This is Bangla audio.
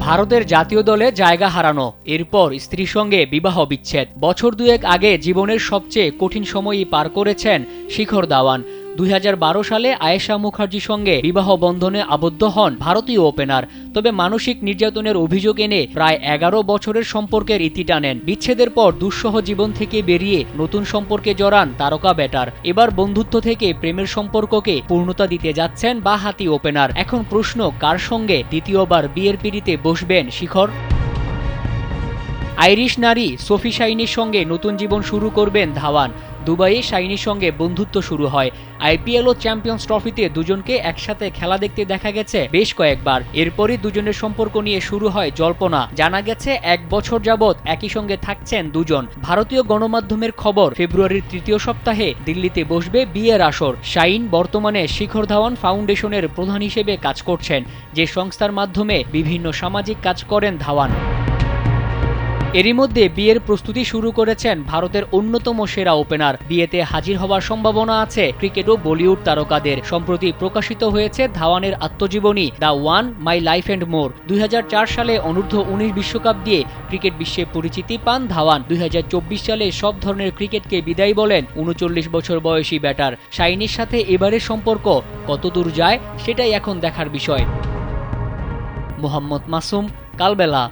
ভারতের জাতীয় দলে জায়গা হারানো, এরপর স্ত্রীর সঙ্গে বিবাহ বিচ্ছেদ। বছর দুয়েক আগে জীবনের সবচেয়ে কঠিন সময়ই পার করেছেন শিখর ধাওয়ান। 2012 সালে আয়েশা মুখার্জির সঙ্গে বিবাহ বন্ধনে আবদ্ধ হন ভারতীয় ওপেনার। তবে মানসিক নির্যাতনের অভিযোগ এনে প্রায় 11 বছরের সম্পর্কের ইতি টানেন। বিচ্ছেদের পর দুঃসহ জীবন থেকে বেরিয়ে নতুন সম্পর্কে জড়ান তারকা ব্যাটার। এবার বন্ধুত্ব থেকে প্রেমের সম্পর্ককে পূর্ণতা দিতে যাচ্ছেন বাঁহাতি ওপেনার। এখন প্রশ্ন, কার সঙ্গে দ্বিতীয়বার বিয়ের পিঁড়িতে বসবেন শিখর? আইরিশ নারী সোফি শাইনির সঙ্গে নতুন জীবন শুরু করবেন ধাওয়ান। দুবাইয়ে শাইনির সঙ্গে বন্ধুত্ব শুরু হয়। আইপিএল ও চ্যাম্পিয়ন্স ট্রফিতে দুজনকে একসাথে খেলা দেখতে দেখা গেছে বেশ কয়েকবার। এরপরই দুজনের সম্পর্ক নিয়ে শুরু হয় জল্পনা। জানা গেছে 1 বছর যাবৎ একই সঙ্গে থাকছেন দুজন। ভারতীয় গণমাধ্যমের খবর, ফেব্রুয়ারির 3য় সপ্তাহে দিল্লিতে বসবে বিয়ের আসর। শাইন বর্তমানে শিখর ধাওয়ান ফাউন্ডেশনের প্রধান হিসেবে কাজ করছেন, যে সংস্থার মাধ্যমে বিভিন্ন সামাজিক কাজ করেন ধাওয়ান। এরই মধ্যে বিয়ের প্রস্তুতি শুরু করেছেন ভারতের অন্যতম সেরা ওপেনার। বিয়েতে হাজির হওয়ার সম্ভাবনা আছে ক্রিকেট ও বলিউড তারকাদের। সম্প্রতি প্রকাশিত হয়েছে ধাওয়ানের আত্মজীবনী the one my life and more. 2004 সালে অনূর্ধ্ব-19 বিশ্বকাপ দিয়ে ক্রিকেট বিশ্বে পরিচিতি পান ধাওয়ান। 2024 সালে সব ধরনের ক্রিকেটকে বিদায় বলেন 39 বছর বয়সী ব্যাটার। শাইনির সাথে এবারের সম্পর্ক কতদূর যায় সেটাই এখন দেখার বিষয়। মোহাম্মদ মাসুম, কালবেলা।